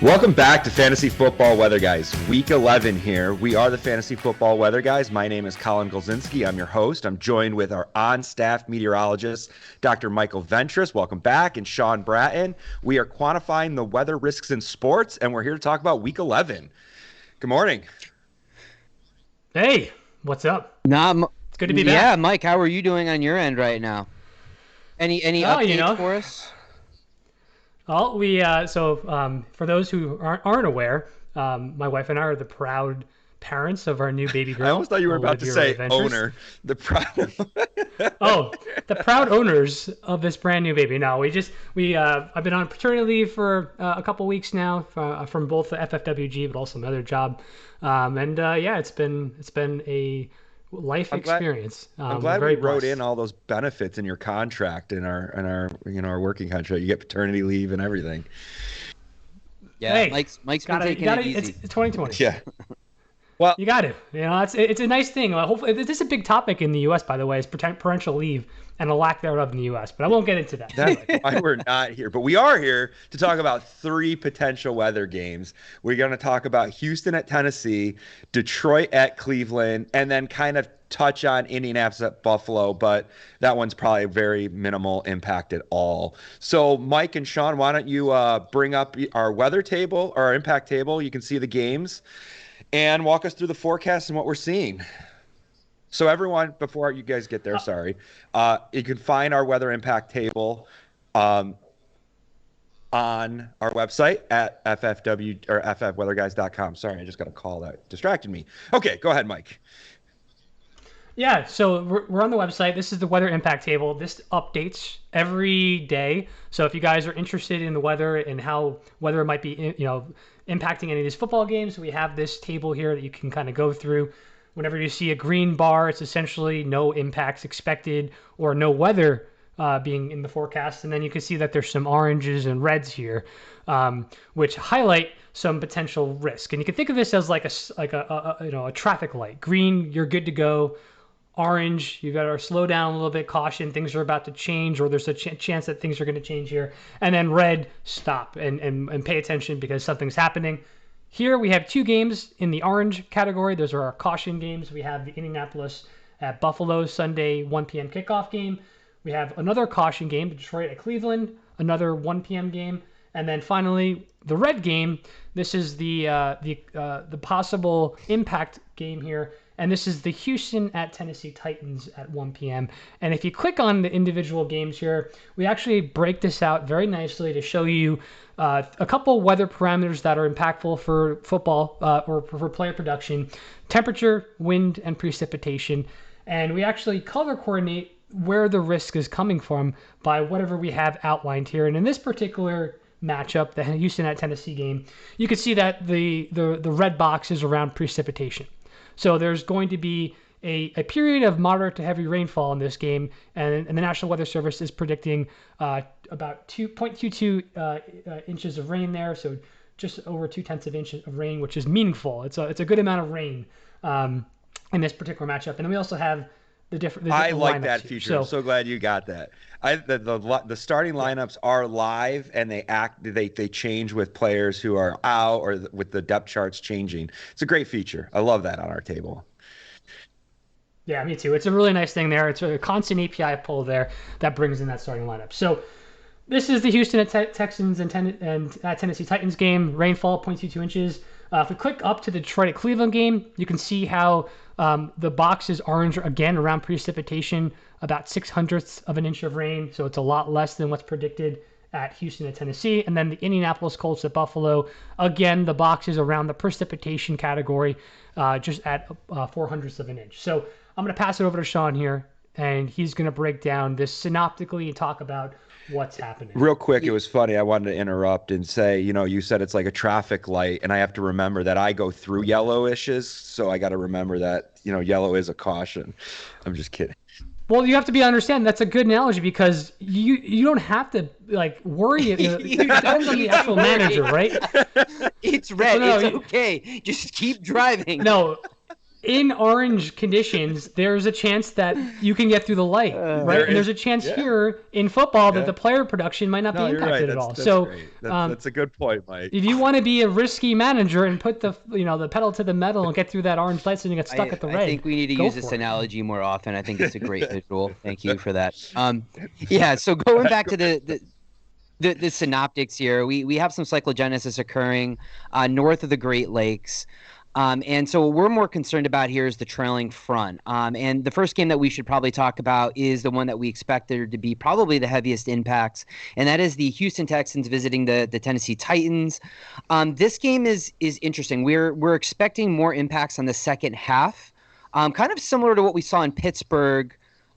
Welcome back to Fantasy Football Weather Guys. Week 11 here. We are the Fantasy Football Weather Guys. My name is Colin Golzinski. I'm your host. I'm joined with our on-staff meteorologist, Dr. Michael Ventris. Welcome back. And Sean Bratton. We are quantifying the weather risks in sports, and we're here to talk about Week 11. Good morning. Hey, what's up? It's good to be back. Yeah, Mike, how are you doing on your end right now? Any updates for us? Well, for those who aren't aware, my wife and I are the proud parents of our new baby girl. I almost thought you were about to say owner. The proud owners of this brand new baby. No, I've been on paternity leave for a couple weeks now from both the FFWG, but also my other job. It's been a life experience. I'm glad we wrote in all those benefits in your contract, in our working contract. You get paternity leave and everything. Yeah, hey, Mike's been taking it easy. It's 2020. Yeah. Well, you got it. It's a nice thing. Hopefully, this is a big topic in the U.S. by the way, is parental leave and a lack thereof in the U.S. But I won't get into that. That's why we're not here. But we are here to talk about 3 potential weather games. We're going to talk about Houston at Tennessee, Detroit at Cleveland, and then kind of touch on Indianapolis at Buffalo, but that one's probably very minimal impact at all. So Mike and Sean, why don't you bring up our weather table or our impact table? You can see the games and walk us through the forecast and what we're seeing. So everyone, before you guys get there, you can find our weather impact table on our website at FFWeatherguys.com. Sorry, I just got a call that distracted me. Okay, go ahead, Mike. Yeah, so we're on the website. This is the weather impact table. This updates every day. So if you guys are interested in the weather and how weather might be, impacting any of these football games, we have this table here that you can kind of go through. Whenever you see a green bar, it's essentially no impacts expected or no weather being in the forecast. And then you can see that there's some oranges and reds here, which highlight some potential risk. And you can think of this as like a traffic light. Green, you're good to go. Orange, you got to slow down a little bit, caution, things are about to change, or there's a chance that things are going to change here. And then red, stop and pay attention because something's happening. Here we have 2 games in the orange category. Those are our caution games. We have the Indianapolis at Buffalo Sunday 1 p.m. kickoff game. We have another caution game, Detroit at Cleveland, another 1 p.m. game. And then finally, the red game. This is the possible impact game here. And this is the Houston at Tennessee Titans at 1 p.m. And if you click on the individual games here, we actually break this out very nicely to show you a couple weather parameters that are impactful for football or for player production: temperature, wind, and precipitation. And we actually color coordinate where the risk is coming from by whatever we have outlined here. And in this particular matchup, the Houston at Tennessee game, you can see that the red box is around precipitation. So there's going to be a period of moderate to heavy rainfall in this game, and the National Weather Service is predicting about 2.22 inches of rain there, so just over 0.2 of inches of rain, which is meaningful. It's a good amount of rain in this particular matchup. And then we also have the different I like that feature. I'm so glad you got that. The starting lineups are live, and they change with players who are out or with the depth charts changing. It's a great feature. I love that on our table. Yeah, me too. It's a really nice thing there. It's a constant API pull there that brings in that starting lineup. So this is the Houston at Texans and Tennessee Titans game. Rainfall 0.22 inches. If we click up to the Detroit at Cleveland game, you can see how the box is orange again around precipitation, about 0.06 of an inch of rain. So it's a lot less than what's predicted at Houston at Tennessee. And then the Indianapolis Colts at Buffalo, again, the box is around the precipitation category, just at 0.04 of an inch. So I'm going to pass it over to Sean here, and he's going to break down this synoptically and talk about what's happening. Real quick, it was funny. I wanted to interrupt and say, you said it's like a traffic light, and I have to remember that I go through yellowishes, so I got to remember that, yellow is a caution. I'm just kidding. Well, you have to understand that's a good analogy because you don't have to worry. It depends on the actual manager, right? It's red. It's okay. Just keep driving. No. in orange conditions, there's a chance that you can get through the light, right? And there's a chance here in football that the player production might not be impacted at all. That's so great. That's a good point, Mike. If you want to be a risky manager and put the pedal to the metal and get through that orange light so you get stuck at the red, I think we need to use this analogy more often. I think it's a great visual. Thank you for that. So going back to the synoptics here, we have some cyclogenesis occurring north of the Great Lakes. And so what we're more concerned about here is the trailing front. And the first game that we should probably talk about is the one that we expect there to be probably the heaviest impacts, and that is the Houston Texans visiting the Tennessee Titans. This game is interesting. We're expecting more impacts on the second half, kind of similar to what we saw in Pittsburgh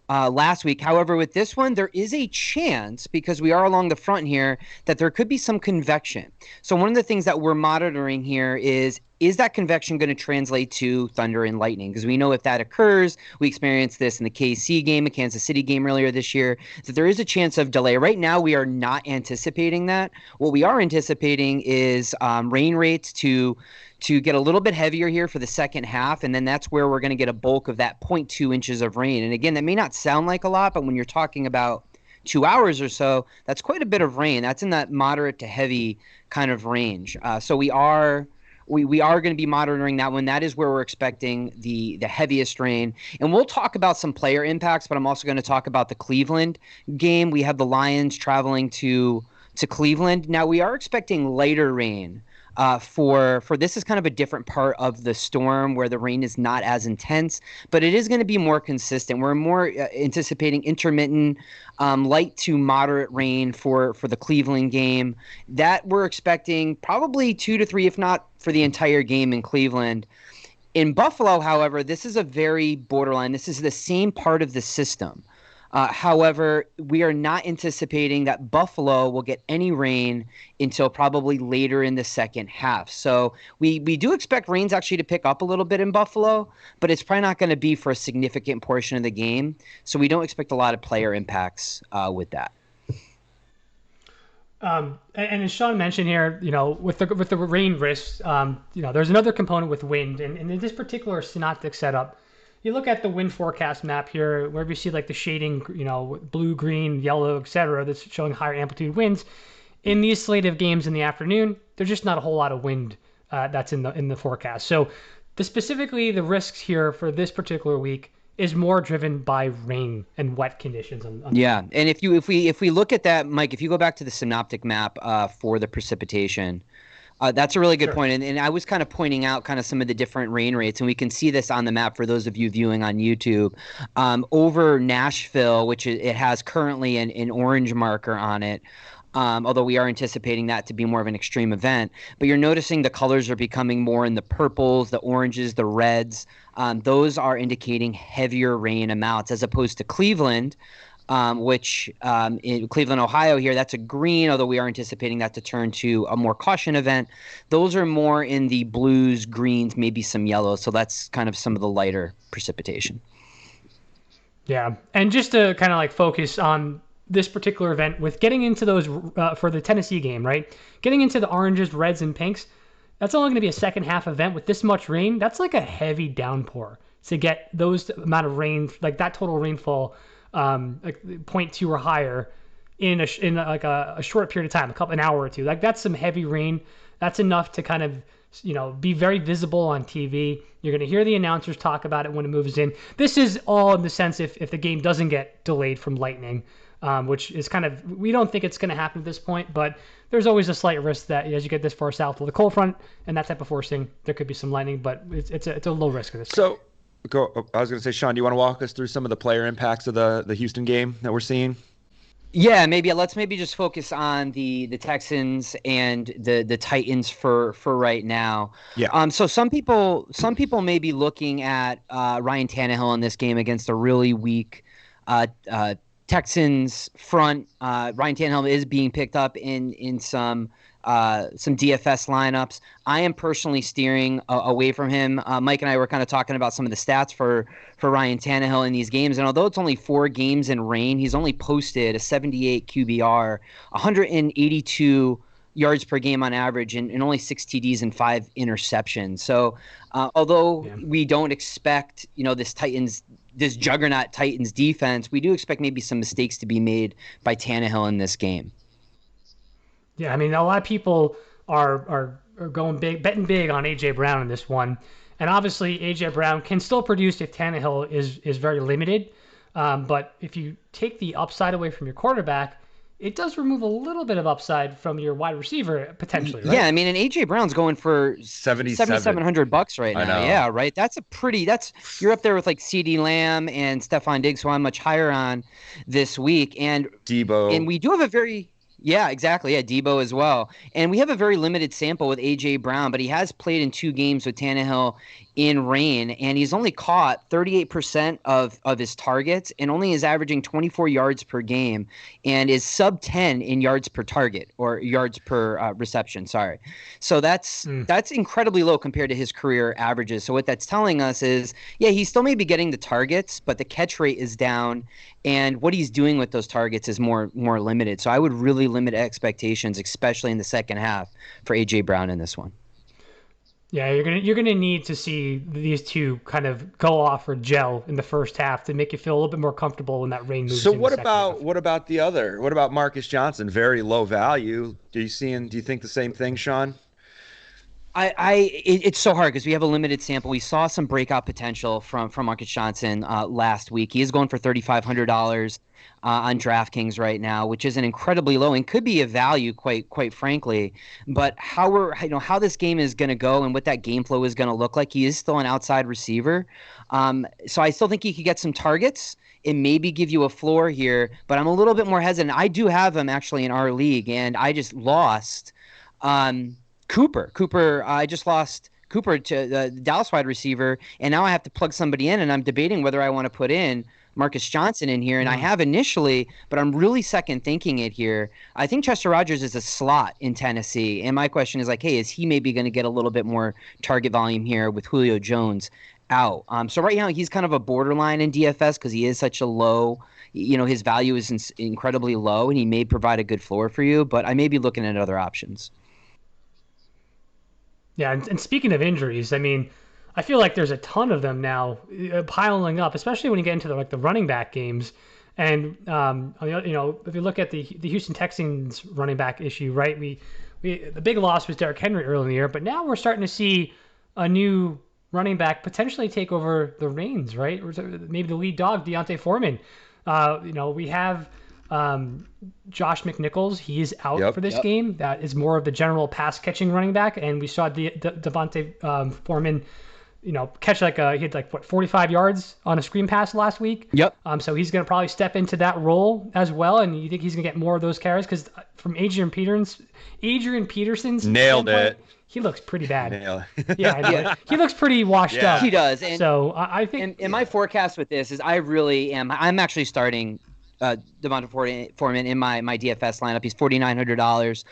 last week. However, with this one, there is a chance, because we are along the front here, that there could be some convection. So one of the things that we're monitoring here is that convection going to translate to thunder and lightning? Because we know if that occurs, we experienced this in the KC game, a Kansas City game earlier this year, that there is a chance of delay. Right now, we are not anticipating that. What we are anticipating is rain rates to get a little bit heavier here for the second half, and then that's where we're going to get a bulk of that 0.2 inches of rain. And again, that may not sound like a lot, but when you're talking about 2 hours or so, that's quite a bit of rain. That's in that moderate to heavy kind of range. So we are going to be monitoring that one. That is where we're expecting the heaviest rain. And we'll talk about some player impacts, but I'm also going to talk about the Cleveland game. We have the Lions traveling to Cleveland. Now, we are expecting lighter rain. For this is kind of a different part of the storm where the rain is not as intense, but it is going to be more consistent. We're more anticipating intermittent light to moderate rain for the Cleveland game. That we're expecting probably 2 to 3, if not for the entire game in Cleveland. In Buffalo, however, this is a very borderline. This is the same part of the system. However, we are not anticipating that Buffalo will get any rain until probably later in the second half. So we do expect rains actually to pick up a little bit in Buffalo, but it's probably not going to be for a significant portion of the game. So we don't expect a lot of player impacts with that. And as Sean mentioned here, with the rain risks, there's another component with wind, and in this particular synoptic setup, you look at the wind forecast map here, where you see like the shading, blue, green, yellow, etc., that's showing higher amplitude winds. In these slate of games in the afternoon, there's just not a whole lot of wind that's in the forecast. So specifically the risks here for this particular week is more driven by rain and wet conditions. Yeah, and if we look at that, Mike, if you go back to the synoptic map for the precipitation. That's a really good point. And I was kind of pointing out kind of some of the different rain rates, and we can see this on the map for those of you viewing on YouTube. Over Nashville, which it has currently an orange marker on it, although we are anticipating that to be more of an extreme event. But you're noticing the colors are becoming more in the purples, the oranges, the reds. Those are indicating heavier rain amounts, as opposed to Cleveland, which in Cleveland, Ohio here, that's a green, although we are anticipating that to turn to a more caution event. Those are more in the blues, greens, maybe some yellows. So that's kind of some of the lighter precipitation. Yeah. And just to kind of like focus on this particular event with getting into those for the Tennessee game, right? Getting into the oranges, reds, and pinks, that's only going to be a second half event with this much rain. That's like a heavy downpour to get those amount of rain, like that total rainfall, like 0.2 or higher in a short period of time, an hour or two. Like that's some heavy rain. That's enough to kind of be very visible on TV. You're going to hear the announcers talk about it when it moves in. This is all in the sense if the game doesn't get delayed from lightning, which is kind of, we don't think it's going to happen at this point, but there's always a slight risk that as you get this far south of the cold front and that type of forcing, there could be some lightning, but it's a low risk of this. So. I was going to say, Sean, do you want to walk us through some of the player impacts of the Houston game that we're seeing? Yeah, let's just focus on the Texans and the Titans for right now. Yeah. So some people may be looking at Ryan Tannehill in this game against a really weak Texans front. Ryan Tannehill is being picked up in some DFS lineups. I am personally steering away from him. Mike and I were kind of talking about some of the stats for Ryan Tannehill in these games, and although it's only 4 games in rain, he's only posted a 78 QBR, 182 yards per game on average and only 6 TDs and 5 interceptions. So although we don't expect, this juggernaut Titans defense, we do expect maybe some mistakes to be made by Tannehill in this game. Yeah, I mean, a lot of people are going big, betting big on A.J. Brown in this one. And obviously, A.J. Brown can still produce if Tannehill is very limited. But if you take the upside away from your quarterback, it does remove a little bit of upside from your wide receiver potentially, right? Yeah, I mean, and A.J. Brown's going for $7,700 right now. Yeah, right. You're up there with like CeeDee Lamb and Stephon Diggs, who I'm much higher on this week. And Debo. And we do have a very... Yeah, exactly. Yeah, Debo as well. And we have a very limited sample with A.J. Brown, but he has played in 2 games with Tannehill in rain, and he's only caught 38% of his targets and only is averaging 24 yards per game and is sub 10 in yards per target or yards per reception. Sorry. So that's incredibly low compared to his career averages. So what that's telling us is, yeah, he still may be getting the targets, but the catch rate is down, and what he's doing with those targets is more limited. So I would really limit expectations, especially in the second half, for A.J. Brown in this one. Yeah, you're gonna need to see these two kind of go off or gel in the first half to make you feel a little bit more comfortable when that rain moves. So what about the other? What about Marcus Johnson? Very low value. Do you think the same thing, Sean? It's so hard because we have a limited sample. We saw some breakout potential from Marcus Johnson last week. He is going for $3,500 on DraftKings right now, which isn't incredibly low and could be a value, quite frankly. But how this game is going to go and what that game flow is going to look like, he is still an outside receiver. So I still think he could get some targets and maybe give you a floor here. But I'm a little bit more hesitant. I do have him actually in our league, and I just lost Cooper. I just lost Cooper to the Dallas wide receiver, and now I have to plug somebody in, and I'm debating whether I want to put in Marcus Johnson in here, and I have initially, but I'm really second thinking it here. I think Chester Rogers is a slot in Tennessee, and my question is like, hey, is he maybe going to get a little bit more target volume here with Julio Jones out? So right now he's kind of a borderline in DFS because he is such a low, his value is incredibly low, and he may provide a good floor for you, but I may be looking at other options. Yeah, and speaking of injuries, I mean, I feel like there's a ton of them now piling up, especially when you get into the running back games. And if you look at the Houston Texans running back issue, right? The big loss was Derrick Henry early in the year, but now we're starting to see a new running back potentially take over the reins, right? Or maybe the lead dog, Deontay Foreman. We have Josh McNichols. He is out for this game. That is more of the general pass catching running back, and we saw Devontae Foreman catch he had 45 yards on a screen pass last week. Yep. So he's going to probably step into that role as well, and you think he's going to get more of those carries? Because from Adrian Peterson's nailed it. He looks pretty bad. Yeah. He looks pretty washed up. He does. And so I think. And my forecast with this is I'm actually starting Devontae Foreman in my DFS lineup. He's $4,900.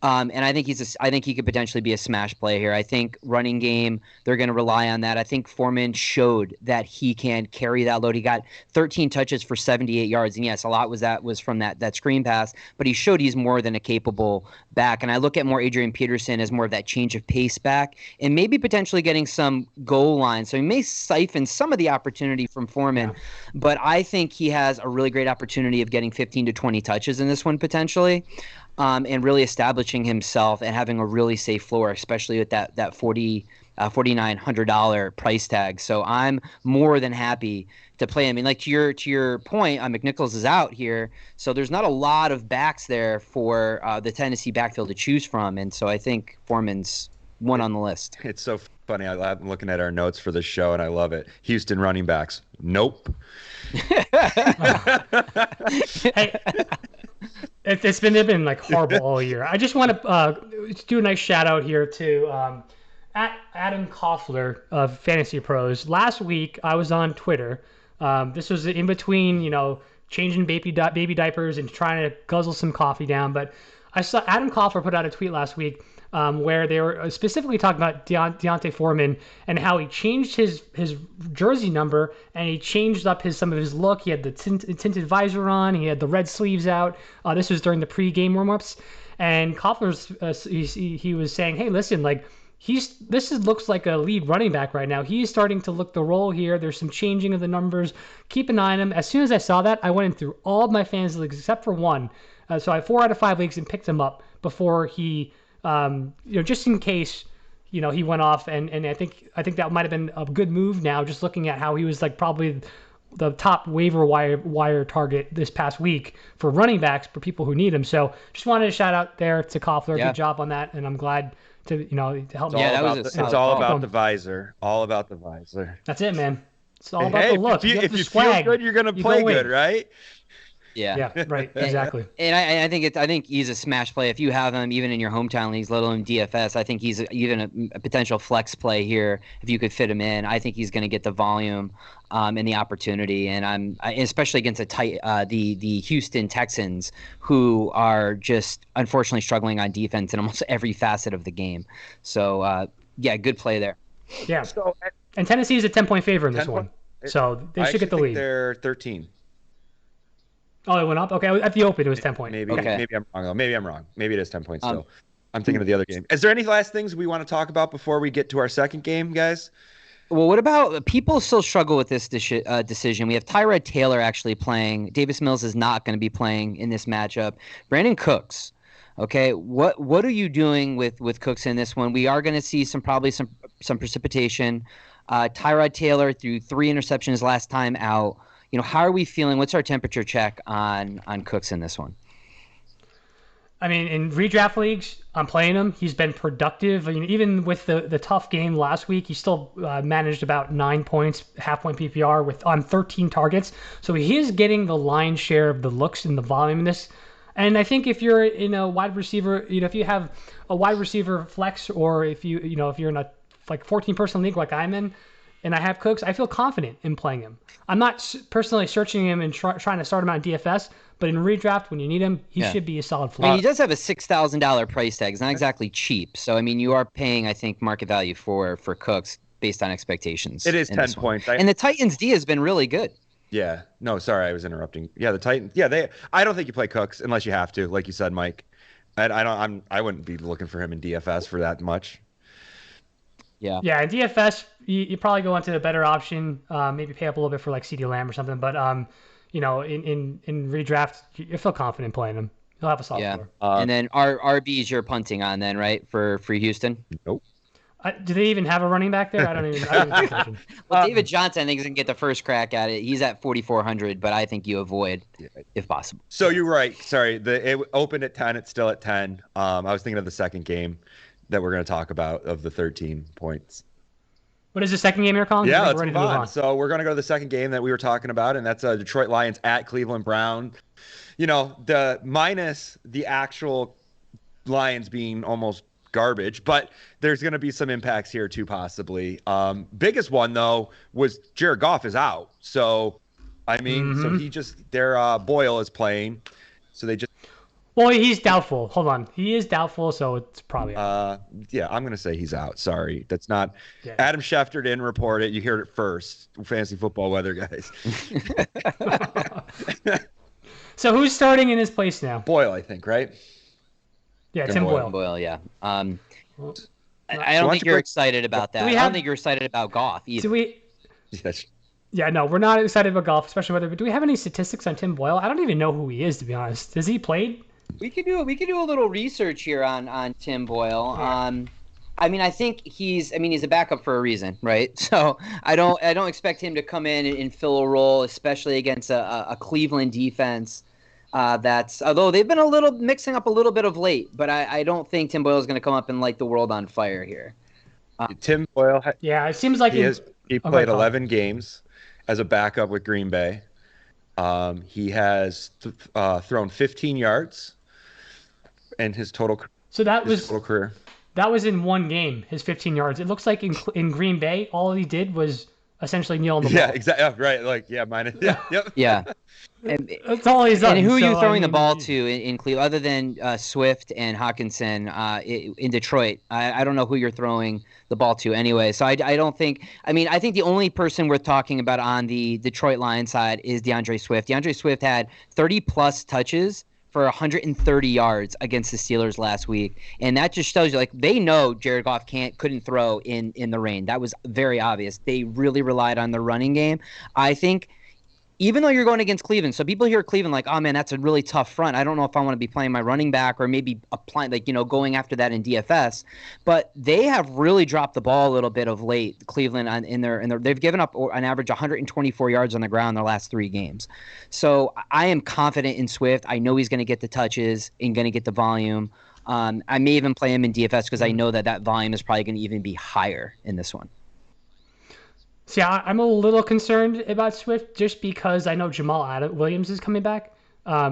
And I think he could potentially be a smash play here. I think running game, they're going to rely on that. I think Foreman showed that he can carry that load. He got 13 touches for 78 yards. And yes, a lot was from that screen pass, but he showed he's more than a capable back. And I look at more Adrian Peterson as more of that change of pace back and maybe potentially getting some goal line. So he may siphon some of the opportunity from Foreman, but I think he has a really great opportunity of getting 15 to 20 touches in this one potentially. And really establishing himself and having a really safe floor, especially with that $4,900 price tag. So I'm more than happy to play him. I mean, like to your point, McNichols is out here, so there's not a lot of backs there for the Tennessee backfield to choose from, and so I think Foreman's one on the list. It's so funny. I'm looking at our notes for this show, and I love it. Houston running backs. Nope. Hey. They've been like horrible all year. I just want to do a nice shout out here to Adam Koffler of Fantasy Pros. Last week I was on Twitter. This was in between, changing baby diapers and trying to guzzle some coffee down. But I saw Adam Koffler put out a tweet last week where they were specifically talking about Deontay Foreman and how he changed his jersey number and he changed up some of his look. He had the tinted visor on. He had the red sleeves out. This was during the pre-game warm-ups. And Koffler's he was saying, hey, listen, like looks like a lead running back right now. He's starting to look the role here. There's some changing of the numbers. Keep an eye on him. As soon as I saw that, I went in through all of my fantasy leagues except for one. So I had 4 out of 5 leagues and picked him up before he, just in case, he went off. And I think that might have been a good move now, just looking at how he was like probably the top waiver wire target this past week for running backs for people who need him. So just wanted to shout out there to Koffler. Yeah. Good job on that. And I'm glad to help me. It's all about the visor. All about the visor. That's it, man. It's all about the look. If you feel good, you're gonna play good, right? Yeah, right, exactly. And I think he's a smash play. If you have him even in your hometown leagues, let alone DFS, I think he's even a potential flex play here. If you could fit him in, I think he's going to get the volume and the opportunity. And especially against the Houston Texans, who are just unfortunately struggling on defense in almost every facet of the game. So good play there. Yeah. And Tennessee is a 10-point favorite in this one, so they should get the lead. They're 13. Oh, it went up? Okay, at the open, it was 10 points. Maybe I'm wrong, though. Maybe I'm wrong. Maybe it is 10 points still. I'm thinking of the other game. Is there any last things we want to talk about before we get to our second game, guys? Well, what about people still struggle with this decision? We have Tyrod Taylor actually playing. Davis Mills is not going to be playing in this matchup. Brandon Cooks. Okay, what are you doing with Cooks in this one? We are going to see probably some precipitation. Tyrod Taylor threw 3 interceptions last time out. How are we feeling? What's our temperature check on Cooks in this one? I mean, in redraft leagues, I'm playing him. He's been productive. I mean, even with the tough game last week, he still managed about 9 points, half-point PPR on 13 targets. So he is getting the lion's share of the looks and the volume in this. And I think if you're in a wide receiver, if you have a wide receiver flex, or if you're in a 14-person league like I'm in, and I have Cooks, I feel confident in playing him. I'm not personally searching him and trying to start him on DFS, but in redraft, when you need him, he should be a solid flex. He does have a $6,000 price tag. It's not exactly cheap. So, I mean, you are paying, I think, market value for Cooks based on expectations. It is 10 points. And the Titans' D has been really good. Yeah. No, sorry, I was interrupting. Yeah, the Titans. Yeah, I don't think you play Cooks unless you have to, like you said, Mike. I wouldn't be looking for him in DFS for that much. Yeah. Yeah, in DFS, you probably go into a better option. Maybe pay up a little bit for like CeeDee Lamb or something. But in redraft, you feel confident playing him. He'll have a solid floor. And then RBs you're punting on then, right, for Houston? Nope. Do they even have a running back there? I don't even pay attention. Well, David Johnson, I think, is going to get the first crack at it. He's at 4,400, but I think you avoid if possible. So you're right. Sorry, it opened at 10. It's still at 10. I was thinking of the second game that we're going to talk about of the 13 points. What is the second game here, Colin? Yeah, let's move on. So we're going to go to the second game that we were talking about, and that's Detroit Lions at Cleveland Brown. The minus the actual Lions being almost garbage, but there's going to be some impacts here too, possibly. Biggest one, though, was Jared Goff is out. So, I mean, their Boyle is playing. So they just... Well, he's doubtful. Hold on. He is doubtful, so it's probably out. Yeah, I'm going to say he's out. Sorry. That's not... Yeah. Adam Schefter didn't report it. You heard it first. Fantasy football weather guys. So who's starting in his place now? Boyle, I think, right? Yeah, Tim Boyle. Boyle, yeah. I don't think you're excited about that. I don't think you're excited about Goff either. Yeah, no, we're not excited about Goff, especially whether. But do we have any statistics on Tim Boyle? I don't even know who he is, to be honest. Has he played? We could do a little research here on Tim Boyle. Yeah. I think he's a backup for a reason, right? So I don't expect him to come in and fill a role, especially against a Cleveland defense. Although they've been mixing up a little bit of late, but I don't think Tim Boyle is going to come up and light the world on fire here. Tim Boyle. It seems like he played 11 games as a backup with Green Bay. He has thrown 15 yards in his total. So total career. That was in one game, his 15 yards. It looks like in Green Bay, all he did was essentially kneel on the ball. Yeah, exactly. Right. Yep. Yeah. That's all he's done. And who are you throwing the ball to in Cleveland, other than Swift and Hawkinson in Detroit? I don't know who you're throwing the ball to anyway. So I don't think – I think the only person worth talking about on the Detroit Lions side is DeAndre Swift. DeAndre Swift had 30-plus touches for 130 yards against the Steelers last week, and that just shows you like they know Jared Goff couldn't throw in the rain. That was very obvious. They really relied on the running game. I think even though you're going against Cleveland, so people hear Cleveland like, oh man, that's a really tough front. I don't know if I want to be playing my running back or maybe applying going after that in DFS. But they have really dropped the ball a little bit of late. Cleveland they've given up an average 124 yards on the ground in their last 3 games. So I am confident in Swift. I know he's going to get the touches and going to get the volume. I may even play him in DFS because I know that volume is probably going to even be higher in this one. See, I'm a little concerned about Swift just because I know Jamal Williams is coming back.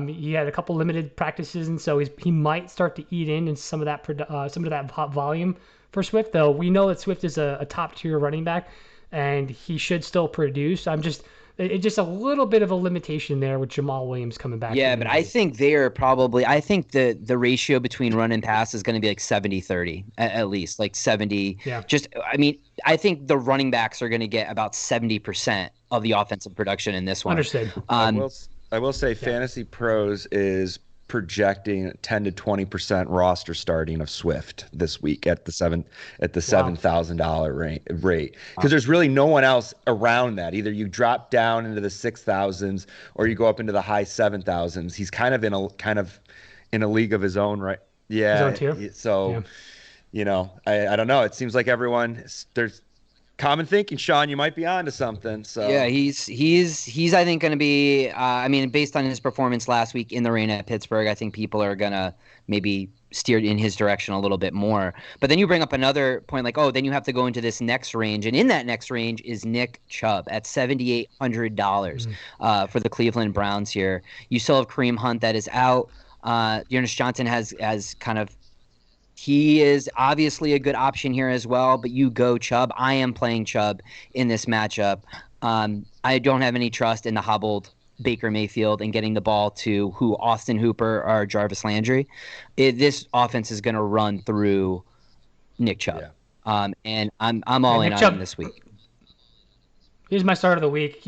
He had a couple limited practices, and so he might start to eat in some of that volume for Swift. Though we know that Swift is a top tier running back, and he should still produce. It's just a little bit of a limitation there with Jamal Williams coming back. Yeah, but I think I think the ratio between run and pass is going to be like 70-30 at least, like 70. Yeah. I think the running backs are going to get about 70% of the offensive production in this one. Understood. I will say Fantasy Pros is projecting 10 to 20% roster starting of Swift this week at the $7,000 rate, because there's really no one else around that. Either you drop down into the 6,000s or you go up into the high 7,000s. He's kind of in a league of his own, right? Yeah. His own tier. So, I don't know. It seems like there's common thinking, Sean, you might be onto something. So yeah, he's I think going to be. Based on his performance last week in the rain at Pittsburgh, I think people are gonna maybe steer in his direction a little bit more. But then you bring up another point, like, then you have to go into this next range, and in that next range is Nick Chubb at $7,800 for the Cleveland Browns here. You still have Kareem Hunt that is out. Dearness Johnson has kind of. He is obviously a good option here as well, but you go Chubb. I am playing Chubb in this matchup. I don't have any trust in the hobbled Baker Mayfield and getting the ball to Austin Hooper or Jarvis Landry. This offense is going to run through Nick Chubb. Yeah. And I'm all in on him this week. Here's my start of the week.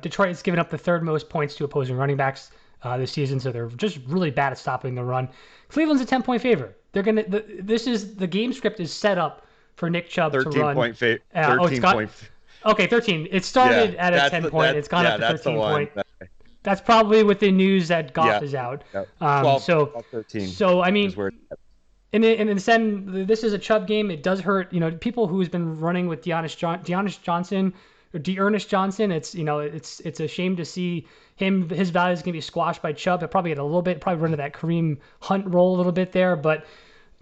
Detroit has given up the 3rd most points to opposing running backs this season, so they're just really bad at stopping the run. Cleveland's a 10-point favorite. They're gonna. The game script is set up for Nick Chubb to run. 13 point. Okay, 13. It started at a 10-point. It's gone up to 13 point. That's probably with the news that Goff is out. 12, 13. So I mean, in the sense, this is a Chubb game. It does hurt. People who's been running with Dearness Johnson. It's a shame to see his value is going to be squashed by Chubb. He'll probably get a little bit, probably run to that Kareem Hunt role a little bit there, but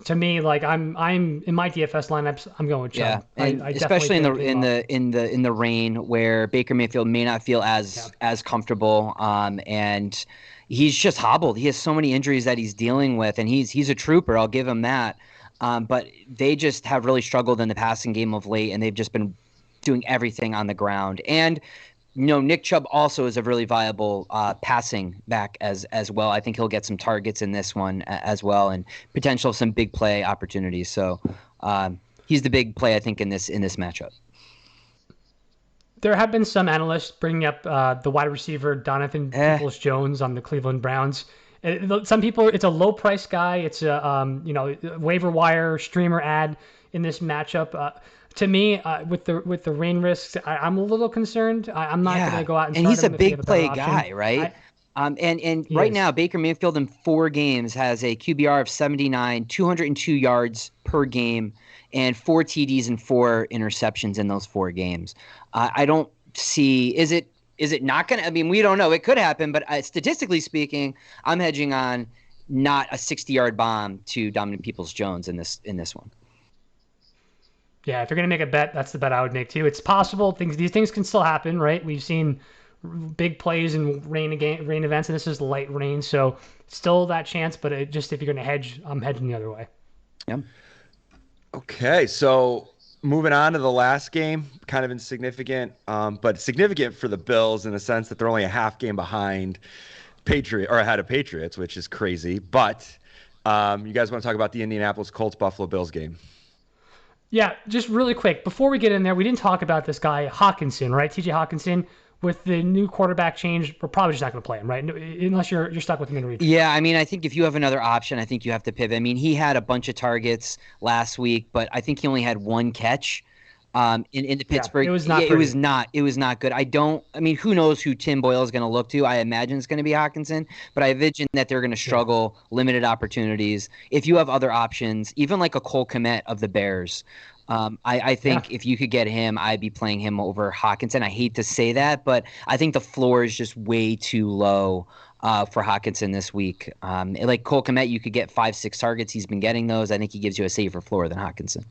to me, like I'm in my DFS lineups, I'm going with Chubb. Yeah, and I especially in the rain where Baker Mayfield may not feel as comfortable, and he's just hobbled. He has so many injuries that he's dealing with, and he's a trooper. I'll give him that. But they just have really struggled in the passing game of late, and they've just been doing everything on the ground. And Nick Chubb also is a really viable passing back as well. I think he'll get some targets in this one as well, and potential some big play opportunities. So he's the big play, I think, in this matchup. There have been some analysts bringing up the wide receiver Donovan Peoples-Jones on the Cleveland Browns. Some people, it's a low price guy. It's a waiver wire streamer ad in this matchup. To me, with the rain risks, I'm a little concerned. I'm not going to go out and he's a him big play guy, right? Right now, Baker Mayfield in 4 games has a QBR of 79, 202 yards per game, and 4 TDs and 4 interceptions in those 4 games. I don't see. Is it not going to? I mean, we don't know. It could happen, but statistically speaking, I'm hedging on not a 60-yard bomb to Donovan Peoples-Jones in this one. Yeah, if you're going to make a bet, that's the bet I would make too. It's possible. These things can still happen, right? We've seen big plays in rain events, and this is light rain, so still that chance. But if you're going to hedge, I'm hedging the other way. Yeah. Okay, so moving on to the last game, kind of insignificant, but significant for the Bills in the sense that they're only a half game behind ahead of Patriots, which is crazy. But you guys want to talk about the Indianapolis Colts Buffalo Bills game? Yeah, just really quick, before we get in there, we didn't talk about this guy, Hawkinson, right? TJ Hawkinson with the new quarterback change, we're probably just not going to play him, right? Unless you're stuck with him in reach. Yeah, I mean, I think if you have another option, I think you have to pivot. I mean, he had a bunch of targets last week, but I think he only had one catch. In the Pittsburgh, it was not it was not good. I mean, who knows who Tim Boyle is going to look to? I imagine it's going to be Hawkinson, but I envision that they're going to struggle, limited opportunities. If you have other options, even like a Cole Kmet of the Bears, I think if you could get him, I'd be playing him over Hawkinson. I hate to say that, but I think the floor is just way too low for Hawkinson this week. Like Cole Kmet, you could get 5-6 targets. He's been getting those. I think he gives you a safer floor than Hawkinson.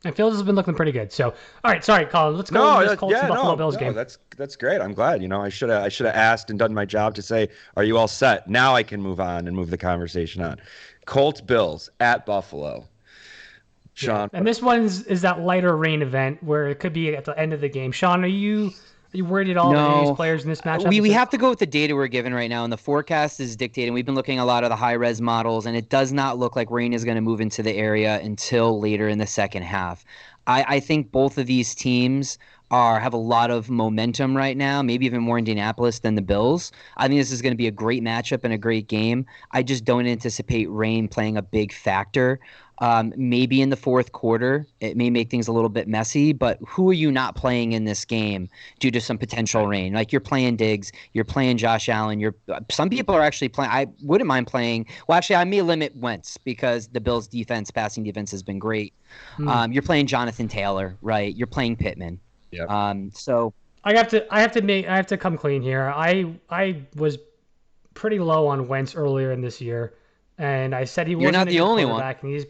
And Fields has been looking pretty good. So, all right, sorry, Colin. Let's go to this Colts-Buffalo Bills game. That's great. I'm glad. I should have asked and done my job to say, are you all set? Now I can move on and move the conversation on. Colts Bills at Buffalo. Sean. And this one is that lighter rain event where it could be at the end of the game. Sean, are you worried at all about any of these players in this matchup? We have to go with the data we're given right now, and the forecast is dictating. We've been looking at a lot of the high-res models, and it does not look like rain is going to move into the area until later in the second half. I think both of these teams have a lot of momentum right now, maybe even more Indianapolis than the Bills. I think this is going to be a great matchup and a great game. I just don't anticipate rain playing a big factor. Maybe in the fourth quarter, it may make things a little bit messy, but who are you not playing in this game due to some potential rain? Like you're playing Diggs, you're playing Josh Allen. Some people are actually playing. I wouldn't mind playing. Well, actually, I may limit Wentz because the Bills' passing defense has been great. You're playing Jonathan Taylor, right? You're playing Pittman. Yeah. So I have to come clean here. I was pretty low on Wentz earlier in this year. And I said he wasn't not the only one. And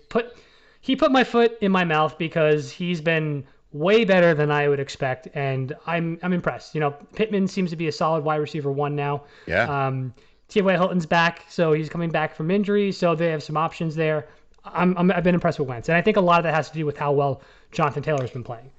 he put my foot in my mouth because he's been way better than I would expect, and I'm impressed. Pittman seems to be a solid wide receiver 1 now. Yeah. T.Y. Hilton's back, so he's coming back from injury, so they have some options there. I've been impressed with Wentz, and I think a lot of that has to do with how well Jonathan Taylor's been playing.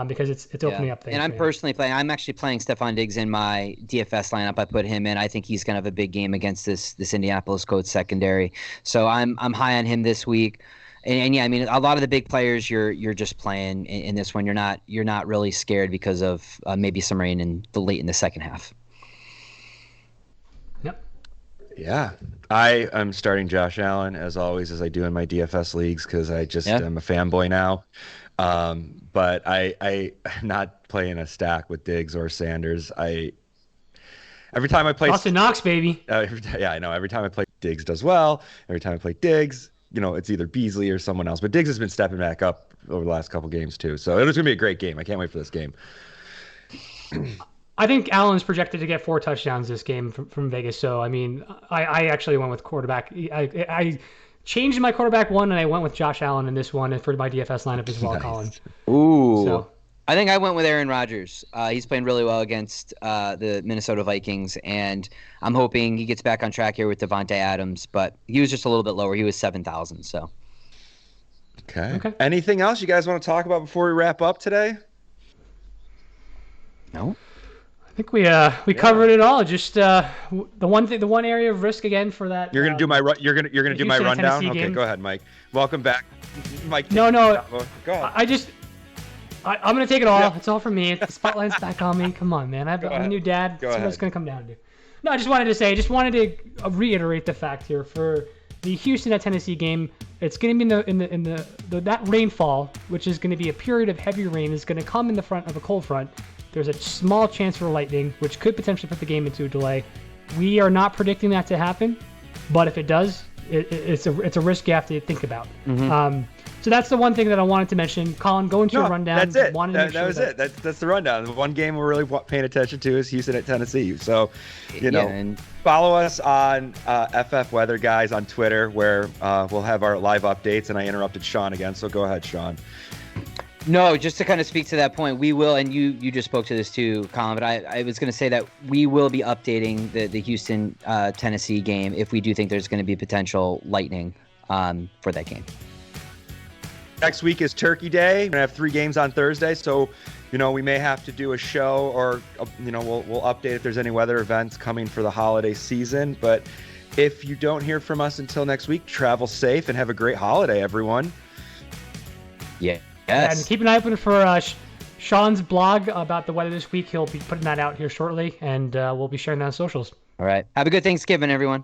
Because it's opening up things. And I'm actually playing Stephon Diggs in my DFS lineup. I put him in. I think he's going to have a big game against this Indianapolis Colts secondary. So I'm high on him this week. And yeah, I mean, a lot of the big players you're just playing in this one. You're not really scared because of maybe some rain late in the second half. Yep. Yeah, I am starting Josh Allen as always, as I do in my DFS leagues, because I just am a fanboy now. But I'm not playing a stack with Diggs or Sanders. Every time I play Austin Knox, baby. I know. Every time I play Diggs does well. Every time I play Diggs, it's either Beasley or someone else. But Diggs has been stepping back up over the last couple games too. So it was gonna be a great game. I can't wait for this game. I think Allen's projected to get 4 touchdowns this game from Vegas. So I mean, I actually went with quarterback. I changed my quarterback 1, and I went with Josh Allen in this one and for my DFS lineup as well, nice. Colin. Ooh. So, I think I went with Aaron Rodgers. He's playing really well against the Minnesota Vikings, and I'm hoping he gets back on track here with Devontae Adams, but he was just a little bit lower. He was 7,000, so. Okay. Anything else you guys want to talk about before we wrap up today? No. I think we covered it all. Just the one area of risk again for that. You're gonna do my rundown. Okay, go ahead, Mike. Welcome back, Mike. No. Go ahead. I'm gonna take it all. Yeah. It's all from me. The spotlight's back on me. Come on, man. I'm a new dad. That's what it's gonna come down to. No, I just wanted to reiterate the fact here for the Houston at Tennessee game. It's gonna be in that rainfall, which is gonna be a period of heavy rain, is gonna come in the front of a cold front. There's a small chance for lightning, which could potentially put the game into a delay. We are not predicting that to happen, but if it does, it's a risk you have to think about. Mm-hmm. So that's the one thing that I wanted to mention. Colin, go into a rundown. That's it. That was it. That's the rundown. The one game we're really paying attention to is Houston at Tennessee. So, follow us on FFWeatherguys on Twitter, where we'll have our live updates. And I interrupted Sean again, so go ahead, Sean. No, just to kind of speak to that point, we will, and you just spoke to this too, Colin, but I was going to say that we will be updating the Houston Tennessee game if we do think there's going to be potential lightning for that game. Next week is Turkey Day. We're going to have 3 games on Thursday, so we may have to do a show, or we'll update if there's any weather events coming for the holiday season. But if you don't hear from us until next week, travel safe and have a great holiday, everyone. Yeah. Yes. And keep an eye open for Sean's blog about the weather this week. He'll be putting that out here shortly, and we'll be sharing that on socials. All right. Have a good Thanksgiving, everyone.